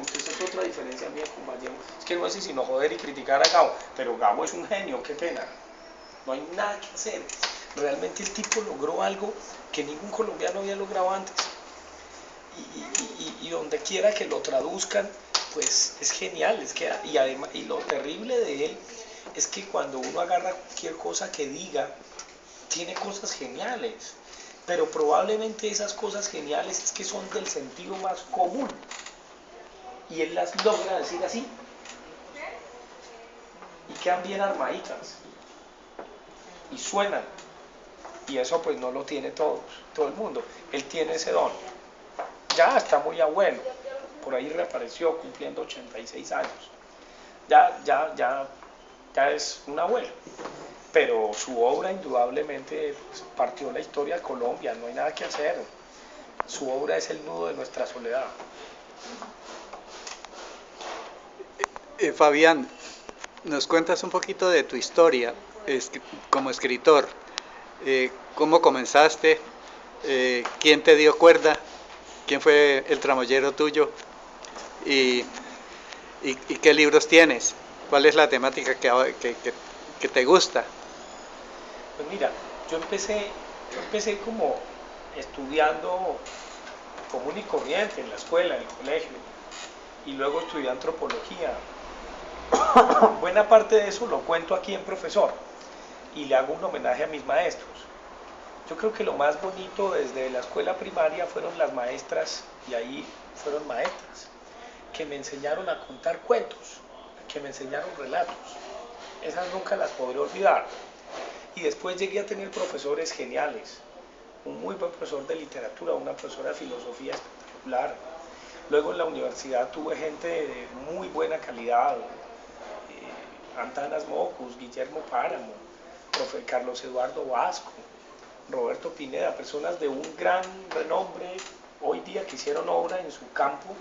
gusta. Esa es otra diferencia mía con Vallejo. Es que no es sino joder y criticar a Gabo, pero Gabo es un genio, qué pena. No hay nada que hacer. Realmente el tipo logró algo que ningún colombiano había logrado antes. Y donde quiera que lo traduzcan, pues es genial. Y además, y lo terrible de él es que cuando uno agarra cualquier cosa que diga, tiene cosas geniales. Pero probablemente esas cosas geniales es que son del sentido más común. Y él las logra decir así. Y quedan bien armaditas. Y suenan. Y eso pues no lo tiene todo el mundo. Él tiene ese don. Ya está muy abuelo. Por ahí reapareció cumpliendo 86 años. Ya es un abuelo. Pero su obra indudablemente pues, partió la historia de Colombia, no hay nada que hacer. Su obra es el nudo de nuestra soledad. Fabián, nos cuentas un poquito de tu historia como escritor. ¿Cómo comenzaste? ¿Quién te dio cuerda? ¿Quién fue el tramoyero tuyo? ¿Y, y qué libros tienes? ¿Cuál es la temática que te gusta? Pues mira, yo empecé como estudiando común y corriente en la escuela, en el colegio, y luego estudié antropología. Buena parte de eso lo cuento aquí en Profesor y le hago un homenaje a mis maestros. Yo creo que lo más bonito desde la escuela primaria fueron las maestras, y ahí fueron maestras, que me enseñaron a contar cuentos, que me enseñaron relatos. Esas nunca las podré olvidar. Y después llegué a tener profesores geniales. Un muy buen profesor de literatura, una profesora de filosofía espectacular. Luego en la universidad tuve gente de muy buena calidad. Antanas Mocus, Guillermo Páramo, profe Carlos Eduardo Vasco, Roberto Pineda, personas de un gran renombre hoy día que hicieron obra en su campo,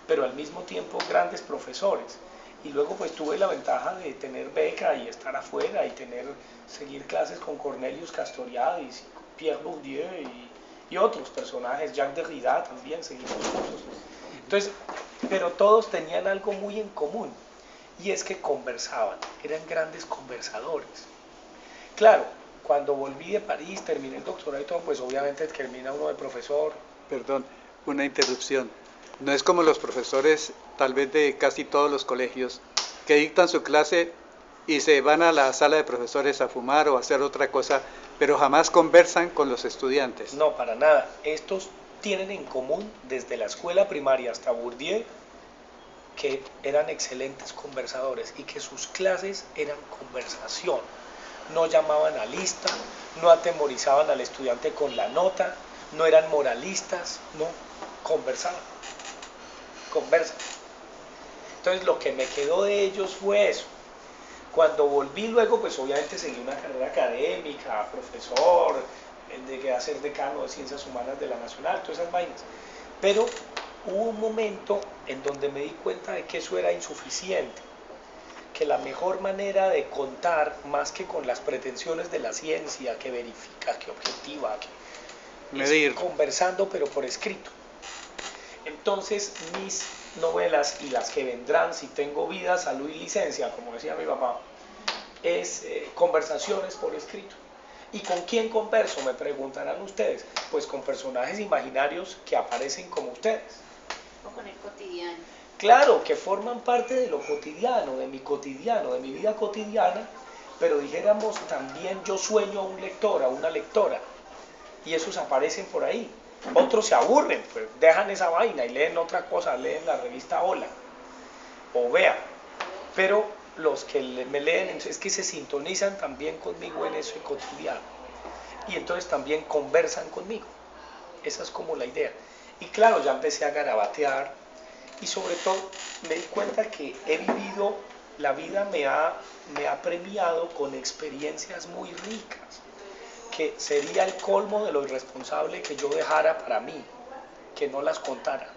pero al mismo tiempo grandes profesores. Y luego pues tuve la ventaja de tener beca y estar afuera y seguir clases con Cornelius Castoriadis, Pierre Bourdieu y otros personajes, Jacques Derrida también seguimos cursos. Entonces, pero todos tenían algo muy en común, y es que conversaban, eran grandes conversadores. Claro, cuando volví de París, terminé el doctorado y todo, pues obviamente termina uno de profesor. Perdón, una interrupción. No es como los profesores, tal vez de casi todos los colegios, que dictan su clase y se van a la sala de profesores a fumar o a hacer otra cosa, pero jamás conversan con los estudiantes. No, para nada. Estos tienen en común desde la escuela primaria hasta Bourdieu que eran excelentes conversadores y que sus clases eran conversación. No llamaban a lista, no atemorizaban al estudiante con la nota, no eran moralistas, no, conversaban, conversan. Entonces lo que me quedó de ellos fue eso. Cuando volví luego, pues obviamente seguí una carrera académica, profesor, llegué a ser decano de Ciencias Humanas de la Nacional, todas esas vainas. Pero hubo un momento en donde me di cuenta de que eso era insuficiente, que la mejor manera de contar, más que con las pretensiones de la ciencia, que verifica, que objetiva, que medir, es conversando pero por escrito. Entonces mis novelas y las que vendrán, si tengo vida, salud y licencia, como decía mi papá, es conversaciones por escrito. ¿Y con quién converso? Me preguntarán ustedes. Pues con personajes imaginarios que aparecen como ustedes. O con el cotidiano. Claro, que forman parte de lo cotidiano, de mi vida cotidiana, pero dijéramos también yo sueño a un lector, a una lectora, y esos aparecen por ahí. Otros se aburren, pues dejan esa vaina y leen otra cosa, leen la revista Hola o Vea, pero los que me leen es que se sintonizan también conmigo en eso cotidiano, y entonces también conversan conmigo. Esa es como la idea. Y claro, ya empecé a garabatear, y sobre todo me di cuenta que he vivido, la vida me ha premiado con experiencias muy ricas, que sería el colmo de lo irresponsable que yo dejara para mí, que no las contara.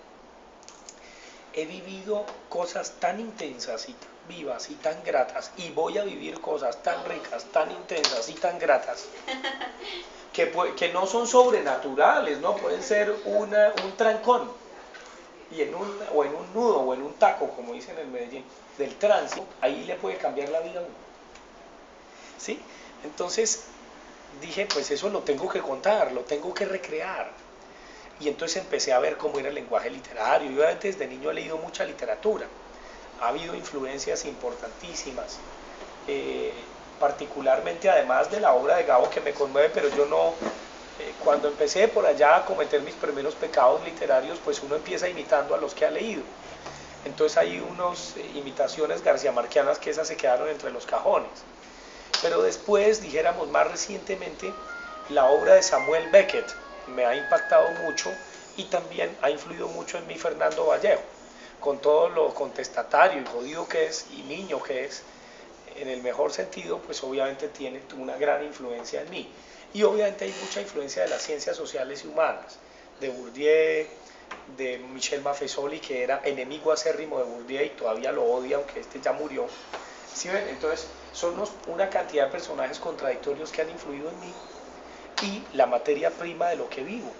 He vivido cosas tan intensas y tan vivas y tan gratas, y voy a vivir cosas tan ricas, tan intensas y tan gratas, que no son sobrenaturales, ¿no? Pueden ser un trancón, y o en un nudo o en un taco, como dicen en Medellín, del tránsito, ahí le puede cambiar la vida a uno. ¿Sí? Entonces dije, pues eso lo tengo que contar, lo tengo que recrear. Y entonces empecé a ver cómo era el lenguaje literario. Yo desde niño he leído mucha literatura. Ha habido influencias importantísimas, particularmente además de la obra de Gabo que me conmueve, pero yo no, cuando empecé por allá a cometer mis primeros pecados literarios, pues uno empieza imitando a los que ha leído. Entonces hay unas imitaciones garciamarquianas que esas se quedaron entre los cajones. Pero después, dijéramos más recientemente, la obra de Samuel Beckett me ha impactado mucho y también ha influido mucho en mí Fernando Vallejo, con todo lo contestatario y jodido que es y niño que es, en el mejor sentido, pues obviamente tiene una gran influencia en mí. Y obviamente hay mucha influencia de las ciencias sociales y humanas, de Bourdieu, de Michel Maffesoli, que era enemigo acérrimo de Bourdieu y todavía lo odia, aunque este ya murió. ¿Sí ven? Entonces, son una cantidad de personajes contradictorios que han influido en mí y la materia prima de lo que vivo.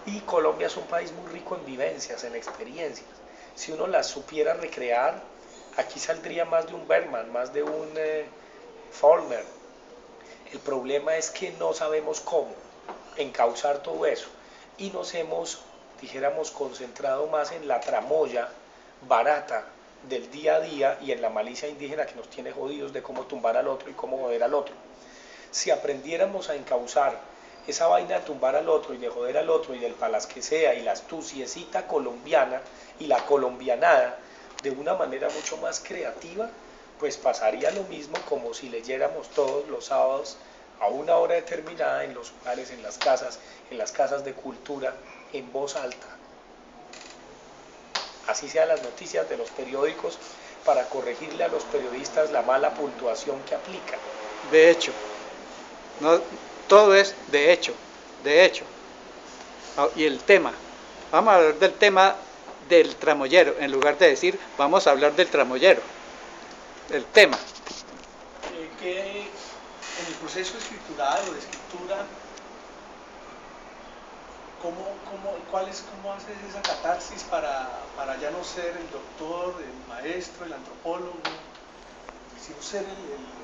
Y Colombia es un país muy rico en vivencias, en experiencias. Si uno las supiera recrear, aquí saldría más de un Bergman, más de un Faulkner. El problema es que no sabemos cómo encauzar todo eso y nos hemos, dijéramos, concentrado más en la tramoya barata del día a día y en la malicia indígena que nos tiene jodidos de cómo tumbar al otro y cómo joder al otro. Si aprendiéramos a encauzar esa vaina de tumbar al otro y de joder al otro y del palas que sea y la astuciecita colombiana y la colombianada de una manera mucho más creativa, pues pasaría lo mismo como si leyéramos todos los sábados a una hora determinada en los hogares, en las casas de cultura, en voz alta. Así sean las noticias de los periódicos para corregirle a los periodistas la mala puntuación que aplican. De hecho, no, todo es de hecho. Y el tema, vamos a hablar del tema del tramoyero, en lugar de decir vamos a hablar del tramoyero, el tema. Que en el proceso escritural o de escritura, ¿cómo haces esa catarsis para ya no ser el doctor, el maestro, el antropólogo, sino ser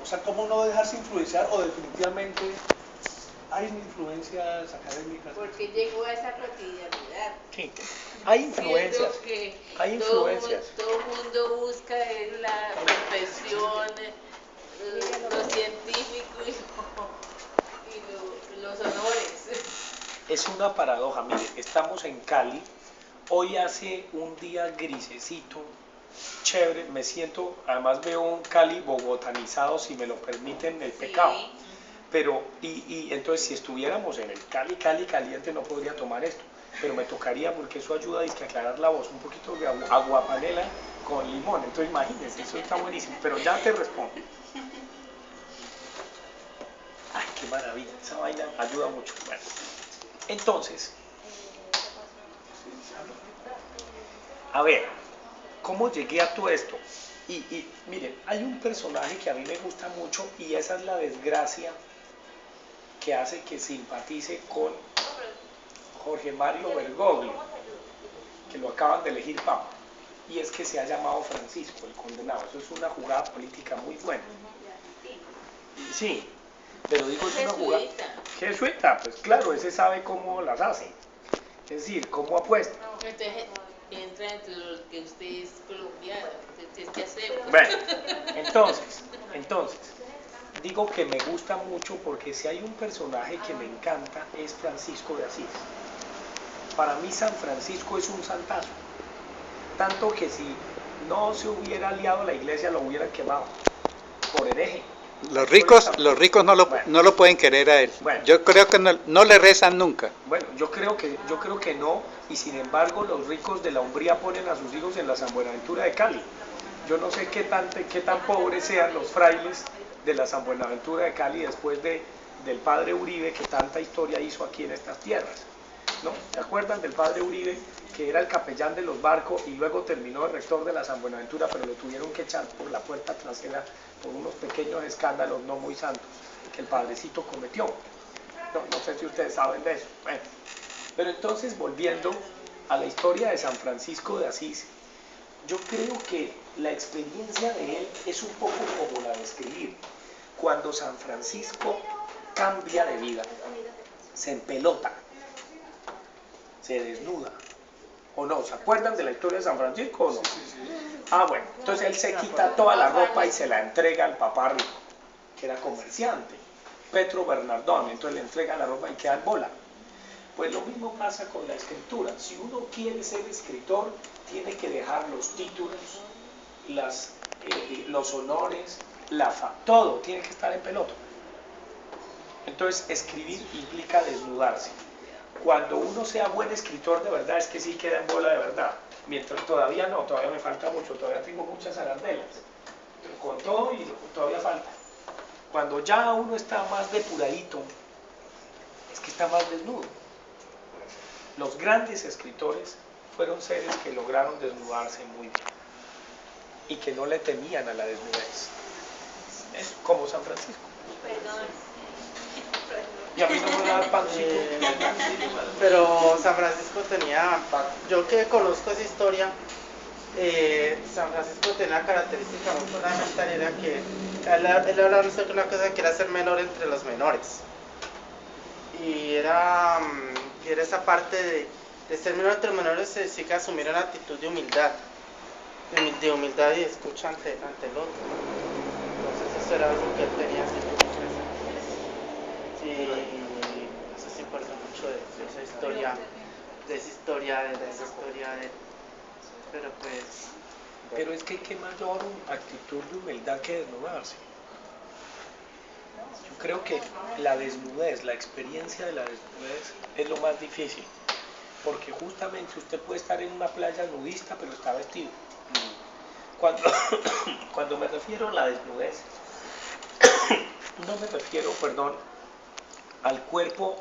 o sea, cómo no dejarse influenciar o definitivamente hay influencias académicas? Porque llegó a esa cotidianidad. Sí, hay influencias. Hay influencias. Todo el mundo busca la profesión, lo científico y los honores. Es una paradoja, mire, estamos en Cali, hoy hace un día grisecito, chévere, me siento, además veo un Cali bogotanizado, si me lo permiten, el pecado. Pero, y entonces si estuviéramos en el Cali caliente no podría tomar esto, pero me tocaría porque eso ayuda a aclarar la voz, un poquito de aguapanela con limón, entonces imagínense, eso está buenísimo, pero ya te respondo. Ay, qué maravilla, esa vaina ayuda mucho. Bueno, entonces, a ver, ¿cómo llegué a todo esto? Y miren, hay un personaje que a mí me gusta mucho y esa es la desgracia que hace que simpatice con Jorge Mario Bergoglio, que lo acaban de elegir papa, y es que se ha llamado Francisco, el condenado. Eso es una jugada política muy buena. Sí, pero digo, es una jugada jesuita, pues claro, ese sabe cómo las hace, es decir, cómo apuesta. Entonces entra entre los que usted es colombiano, entonces ¿qué hacemos? Bueno, entonces, digo que me gusta mucho porque si hay un personaje que me encanta es Francisco de Asís. Para mí San Francisco es un santazo, tanto que si no se hubiera aliado a la iglesia lo hubieran quemado por hereje. Los ricos no lo pueden querer a él. Bueno, yo creo que no le rezan nunca. Bueno, yo creo que no, y sin embargo los ricos de la Umbría ponen a sus hijos en la San Buenaventura de Cali. Yo no sé qué tan pobres sean los frailes de la San Buenaventura de Cali después del padre Uribe, que tanta historia hizo aquí en estas tierras, ¿no? ¿Se acuerdan del padre Uribe, que era el capellán de los barcos y luego terminó de rector de la San Buenaventura, pero lo tuvieron que echar por la puerta trasera por unos pequeños escándalos no muy santos que el padrecito cometió? No sé si ustedes saben de eso. Bueno, pero entonces volviendo, a la historia de San Francisco de Asís, yo creo que la experiencia de él es un poco como la de escribir. Cuando San Francisco cambia de vida, se empelota, se desnuda. ¿O no? ¿Se acuerdan de la historia de San Francisco o no? Ah, bueno, entonces él se quita toda la ropa y se la entrega al papá rico, que era comerciante, Petro Bernardone, entonces le entrega la ropa y queda en bola. Pues lo mismo pasa con la escritura. Si uno quiere ser escritor, tiene que dejar los títulos, los honores, todo tiene que estar en pelota. Entonces escribir implica desnudarse. Cuando uno sea buen escritor de verdad, es que sí queda en bola de verdad. Mientras todavía no, todavía me falta mucho, todavía tengo muchas arandelas. Con todo y todavía falta. Cuando ya uno está más depuradito, es que está más desnudo. Los grandes escritores fueron seres que lograron desnudarse muy bien y que no le temían a la desnudez. Es como San Francisco. Perdón. Y a mí no me da el pancito. Pero San Francisco tenía, yo que conozco esa historia, San Francisco tenía una característica muy fundamental, era que él hablaba de una cosa que era ser menor entre los menores. Y era esa parte de ser menor entre los menores, sí que asumir una actitud de humildad, de humildad y escucha ante el otro. Entonces eso era algo que él tenía siempre presente. Y eso sí importa mucho de esa historia, de esa historia, pero pues... Pero es que qué mayor actitud de humildad que desnudarse. Yo creo que la desnudez, la experiencia de la desnudez es lo más difícil. Porque justamente usted puede estar en una playa nudista, pero está vestido. Cuando me refiero a la desnudez, no me refiero, perdón, al cuerpo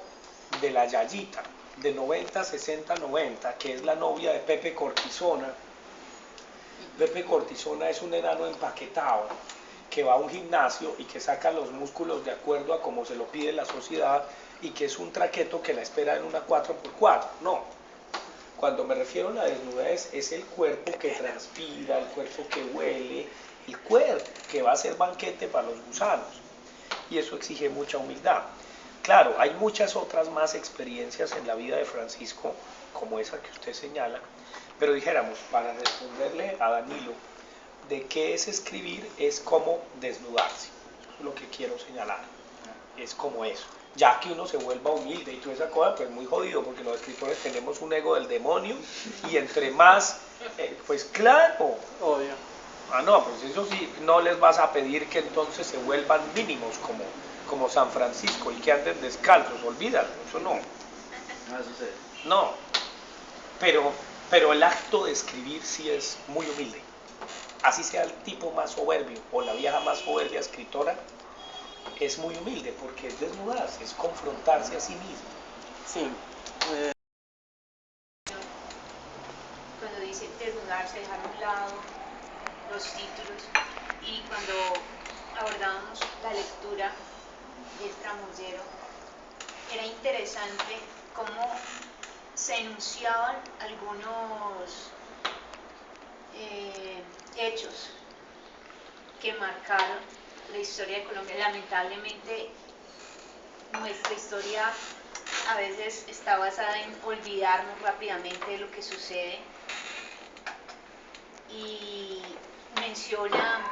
de la Yayita, de 90, 60, 90, que es la novia de Pepe Cortisona. Pepe Cortisona es un enano empaquetado que va a un gimnasio y que saca los músculos de acuerdo a como se lo pide la sociedad y que es un traqueto que la espera en una 4x4. No. Cuando me refiero a la desnudez es el cuerpo que transpira, el cuerpo que huele, el cuerpo que va a ser banquete para los gusanos. Y eso exige mucha humildad. Claro, hay muchas otras más experiencias en la vida de Francisco, como esa que usted señala, pero dijéramos, para responderle a Danilo, de qué es escribir es como desnudarse. Eso es lo que quiero señalar. Es como eso. Ya que uno se vuelva humilde y toda esa cosa, pues muy jodido, porque los escritores tenemos un ego del demonio y entre más, pues claro. Obvio. Ah, no, pues eso sí, no les vas a pedir que entonces se vuelvan mínimos como San Francisco y que anden descalzos, olvídalo, eso no. No sucede. No, pero el acto de escribir sí es muy humilde. Así sea el tipo más soberbio o la vieja más soberbia escritora, es muy humilde porque es desnudarse, es confrontarse a sí mismo. Sí. Cuando dice desnudarse, dejar a un lado los títulos, y cuando abordábamos la lectura del Tramoyero, era interesante cómo se enunciaban algunos hechos que marcaron la historia de Colombia. Lamentablemente nuestra historia a veces está basada en olvidarnos rápidamente de lo que sucede, y menciona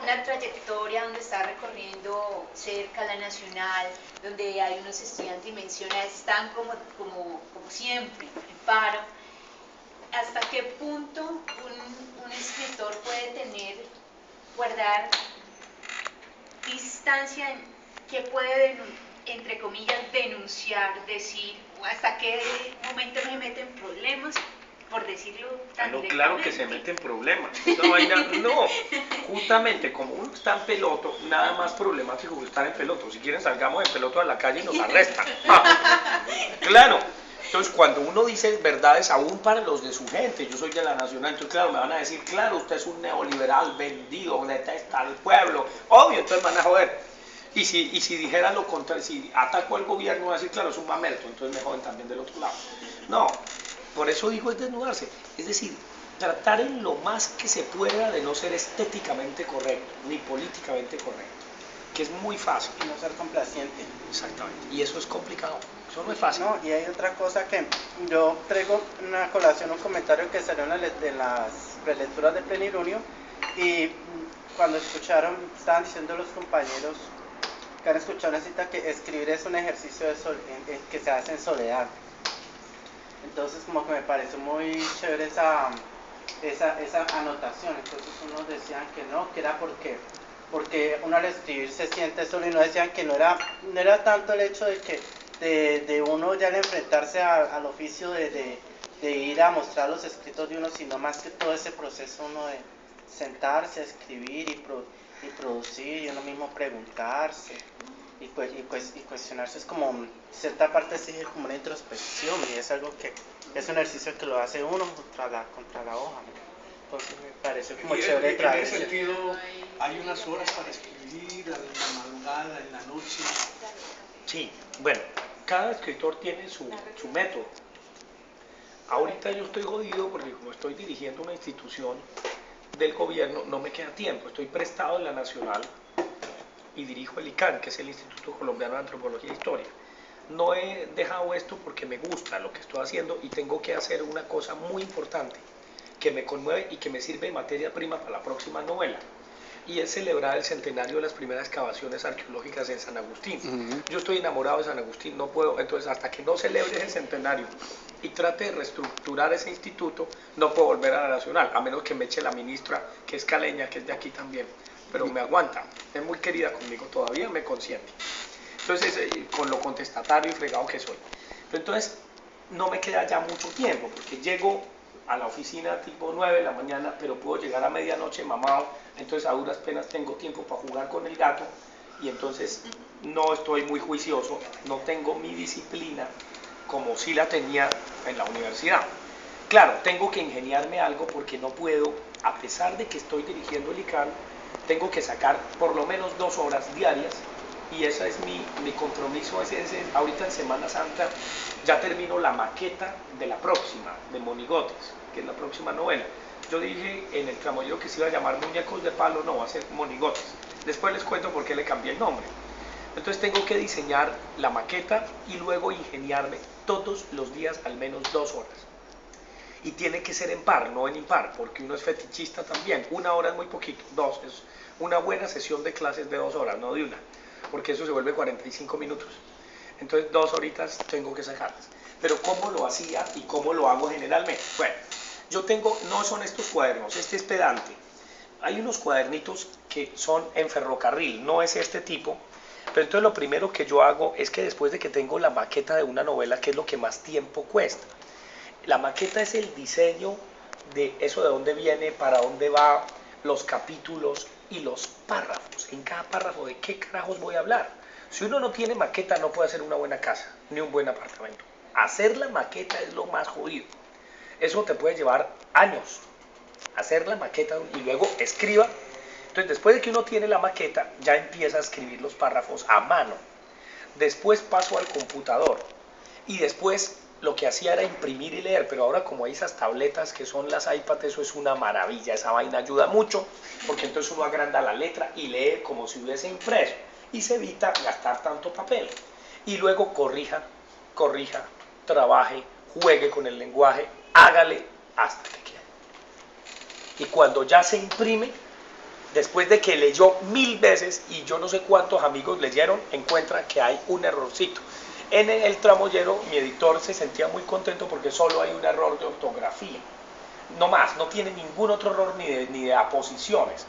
una trayectoria donde está recorriendo cerca la Nacional, donde hay unos estudiantes y menciona, están como siempre, en paro. ¿Hasta qué punto un escritor puede guardar distancia en qué puede, entre comillas, denunciar, decir, hasta qué momento no se mete en problemas, por decirlo tan No, directamente? claro que se mete en problemas. Esa vaina, no, justamente como uno está en peloto, nada más problemático que estar en peloto. Si quieren salgamos en peloto a la calle y nos arrestan. Claro. Entonces cuando uno dice verdades aún para los de su gente, yo soy de la Nacional, entonces claro, me van a decir, claro, usted es un neoliberal vendido, detesta al pueblo, obvio, entonces van a joder. Y si dijera lo contrario, si ataco al gobierno, voy a decir, claro, es un mamerto, entonces me joden también del otro lado. No, por eso digo es desnudarse. Es decir, tratar en lo más que se pueda de no ser estéticamente correcto, ni políticamente correcto, que es muy fácil. Y no ser complaciente. Exactamente. Y eso es complicado. Eso no es fácil. No, y hay otra cosa que yo traigo una colación, un comentario que salió en las prelecturas de Plenilunio, y cuando escucharon, estaban diciendo los compañeros que han escuchado una cita que escribir es un ejercicio que se hace en soledad. Entonces como que me pareció muy chévere esa anotación. Entonces unos decían que no, que era porque uno al escribir se siente solo, y no decían que no era tanto el hecho de que de uno ya al enfrentarse al oficio de ir a mostrar los escritos de uno, sino más que todo ese proceso uno de sentarse a escribir y producir, y uno mismo preguntarse y cuestionarse. Es como cierta parte exige como una introspección, y es algo que es un ejercicio que lo hace uno contra la hoja, ¿no? Entonces me pareció como chévere En traer ese sentido, hay unas horas para escribir, a la madrugada, en la noche. Sí, bueno, cada escritor tiene su método. Ahorita yo estoy jodido porque como estoy dirigiendo una institución del gobierno, no me queda tiempo. Estoy prestado en la Nacional y dirijo el ICANN, que es el Instituto Colombiano de Antropología e Historia. No he dejado esto porque me gusta lo que estoy haciendo y tengo que hacer una cosa muy importante que me conmueve y que me sirve de materia prima para la próxima novela, y es celebrar el centenario de las primeras excavaciones arqueológicas en San Agustín. Yo estoy enamorado de San Agustín, no puedo, entonces hasta que no celebre ese centenario y trate de reestructurar ese instituto, no puedo volver a la Nacional, a menos que me eche la ministra, que es caleña, que es de aquí también, pero me aguanta, es muy querida conmigo, todavía me consiente. Entonces, con lo contestatario y fregado que soy. Pero entonces, no me queda ya mucho tiempo, porque llego a la oficina tipo 9 de la mañana, pero puedo llegar a medianoche mamado, entonces a duras penas tengo tiempo para jugar con el gato, y entonces no estoy muy juicioso, no tengo mi disciplina como sí la tenía en la universidad. Claro, tengo que ingeniarme algo porque no puedo, a pesar de que estoy dirigiendo el ICANN, tengo que sacar por lo menos 2 horas diarias, y ese es mi compromiso. Ahorita en Semana Santa ya termino la maqueta de la próxima, de Monigotes, que es la próxima novela. Yo dije en el tramoyero que se iba a llamar Muñecos de Palo, no, va a ser Monigotes. Después les cuento por qué le cambié el nombre. Entonces tengo que diseñar la maqueta y luego ingeniarme todos los días al menos 2 horas. Y tiene que ser en par, no en impar, porque uno es fetichista también. 1 hora es muy poquito, 2 es una buena sesión de clases de 2 horas, no de una, porque eso se vuelve 45 minutos. Entonces 2 horitas tengo que sacarlas. Pero ¿cómo lo hacía y cómo lo hago generalmente? Bueno, yo tengo, no son estos cuadernos, este es pedante. Hay unos cuadernitos que son en ferrocarril, no es este tipo. Pero entonces lo primero que yo hago es que después de que tengo la maqueta de una novela, que es lo que más tiempo cuesta, la maqueta es el diseño de eso, de dónde viene, para dónde va, los capítulos y los párrafos. En cada párrafo, ¿de qué carajos voy a hablar? Si uno no tiene maqueta, no puede hacer una buena casa, ni un buen apartamento. Hacer la maqueta es lo más jodido. Eso te puede llevar años. Hacer la maqueta y luego escriba. Entonces, después de que uno tiene la maqueta, ya empieza a escribir los párrafos a mano. Después paso al computador. Y después lo que hacía era imprimir y leer, pero ahora como hay esas tabletas que son las iPad, eso es una maravilla, esa vaina ayuda mucho, porque entonces uno agranda la letra y lee como si hubiese impreso, y se evita gastar tanto papel. Y luego corrija, trabaje, juegue con el lenguaje, hágale hasta que quede. Y cuando ya se imprime, después de que leyó 1000 veces y yo no sé cuántos amigos leyeron, encuentra que hay un errorcito. En el tramoyero mi editor se sentía muy contento porque solo hay un error de ortografía. No más, no tiene ningún otro error ni de aposiciones.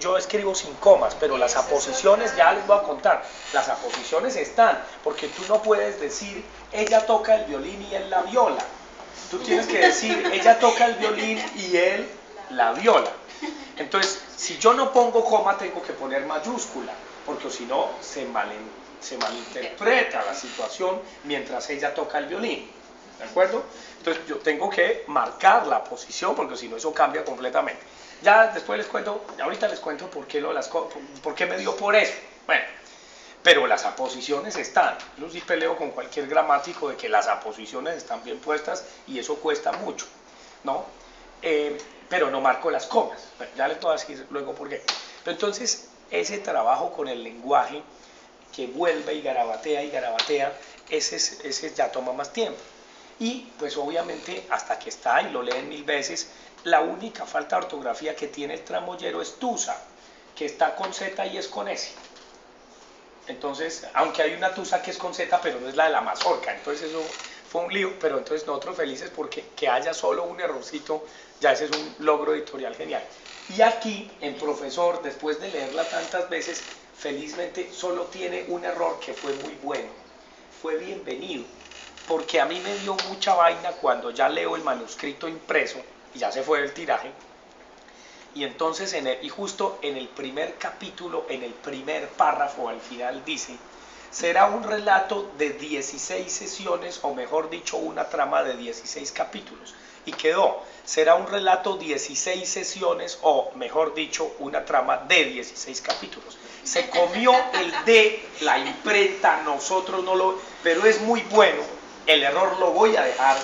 Yo escribo sin comas, pero las aposiciones ya les voy a contar. Las aposiciones están, porque tú no puedes decir ella toca el violín y él la viola. Tú tienes que decir ella toca el violín y él la viola. Entonces, si yo no pongo coma, tengo que poner mayúscula, porque si no se malinterpreta la situación mientras ella toca el violín. ¿de acuerdo? Entonces yo tengo que marcar la posición porque si no eso cambia completamente. Ya después les cuento, ahorita les cuento por qué, por qué me dio por eso. Bueno, pero las aposiciones están. Yo sí peleo con cualquier gramático de que las aposiciones están bien puestas y eso cuesta mucho, ¿no? Pero no marco las comas. Bueno, ya les voy a decir luego por qué. Pero entonces, ese trabajo con el lenguaje que vuelve y garabatea, ese ya toma más tiempo. Y pues obviamente hasta que está y lo leen 1000 veces, la única falta de ortografía que tiene el tramoyero es tusa, que está con Z y es con S. Entonces, aunque hay una tusa que es con Z, pero no es la de la mazorca, entonces eso fue un lío, pero entonces nosotros felices porque que haya solo un errorcito, ya ese es un logro editorial genial. Y aquí, en Profesor, después de leerla tantas veces, felizmente solo tiene un error que fue muy bueno, fue bienvenido, porque a mí me dio mucha vaina cuando ya leo el manuscrito impreso, y ya se fue el tiraje, y entonces, y justo en el primer capítulo, en el primer párrafo, al final dice, será un relato de 16 sesiones, o mejor dicho, una trama de 16 capítulos. Y quedó, será un relato 16 sesiones, o mejor dicho, una trama de 16 capítulos. Se comió el de la imprenta, nosotros no lo... Pero es muy bueno, el error lo voy a dejar,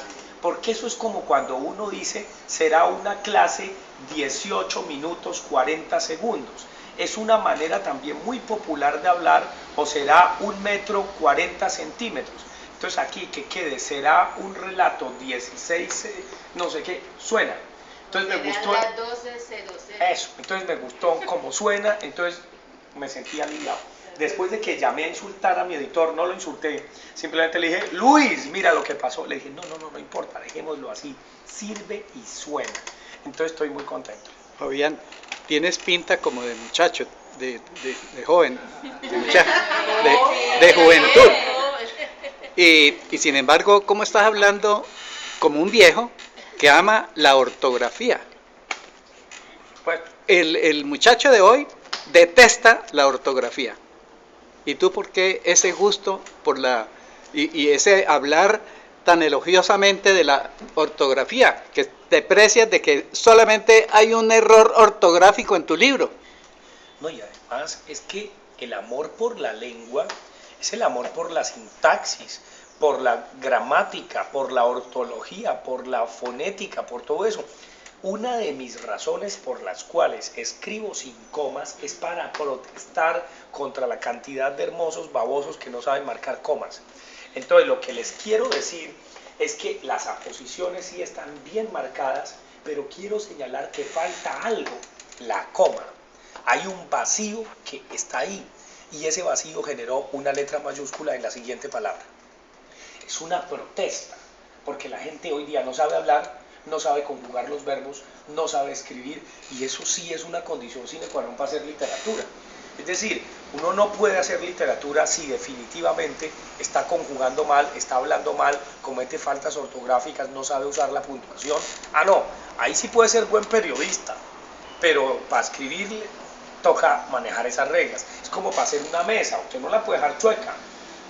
porque eso es como cuando uno dice, será una clase 18 minutos 40 segundos. Es una manera también muy popular de hablar, o será 1 metro 40 centímetros. Entonces aquí que quede, será un relato 16, no sé qué, suena. Entonces me gustó. Las 12, 12. Eso, entonces me gustó cómo suena, entonces me sentí aliviado. Después de que llamé a insultar a mi editor, no lo insulté, simplemente le dije, Luis, mira lo que pasó. Le dije, no importa, dejémoslo así, sirve y suena. Entonces estoy muy contento. Fabián, tienes pinta como de muchacho, de joven, de juventud. Y sin embargo, ¿cómo estás hablando como un viejo que ama la ortografía? Pues, El muchacho de hoy detesta la ortografía. ¿Y tú por qué ese gusto por y ese hablar tan elogiosamente de la ortografía, que te precias de que solamente hay un error ortográfico en tu libro? no, y además es que el amor por la lengua es el amor por la sintaxis, por la gramática, por la ortología, por la fonética, por todo eso. Una de mis razones por las cuales escribo sin comas es para protestar contra la cantidad de hermosos babosos que no saben marcar comas. Entonces lo que les quiero decir es que las aposiciones sí están bien marcadas, pero quiero señalar que falta algo, la coma. Hay un vacío que está ahí y ese vacío generó una letra mayúscula en la siguiente palabra. Es una protesta, porque la gente hoy día no sabe hablar, no sabe conjugar los verbos, no sabe escribir, y eso sí es una condición sine qua non para hacer literatura. Es decir, uno no puede hacer literatura si definitivamente está conjugando mal, está hablando mal, comete faltas ortográficas, no sabe usar la puntuación. Ah, no, ahí sí puede ser buen periodista, pero para escribir toca manejar esas reglas. Es como para hacer una mesa, usted no la puede dejar chueca,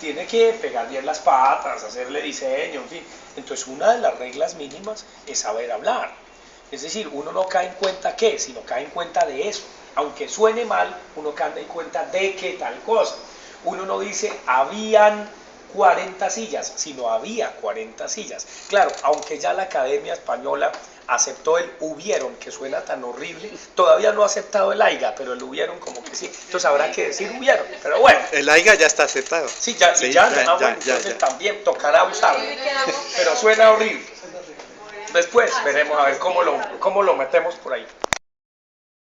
tiene que pegar bien las patas, hacerle diseño, en fin. Entonces una de las reglas mínimas es saber hablar. Es decir, uno no cae en cuenta qué, sino cae en cuenta de eso. Aunque suene mal, uno cae en cuenta de qué tal cosa. Uno no dice, habían 40 sillas, sino había 40 sillas. Claro, aunque ya la Academia Española aceptó el hubieron, que suena tan horrible, todavía no ha aceptado el haiga, pero el hubieron como que sí. Entonces habrá que decir hubieron, pero bueno. El haiga ya está aceptado. Sí, ya, entonces también tocará usarlo, pero suena horrible. Después veremos a ver cómo lo metemos por ahí.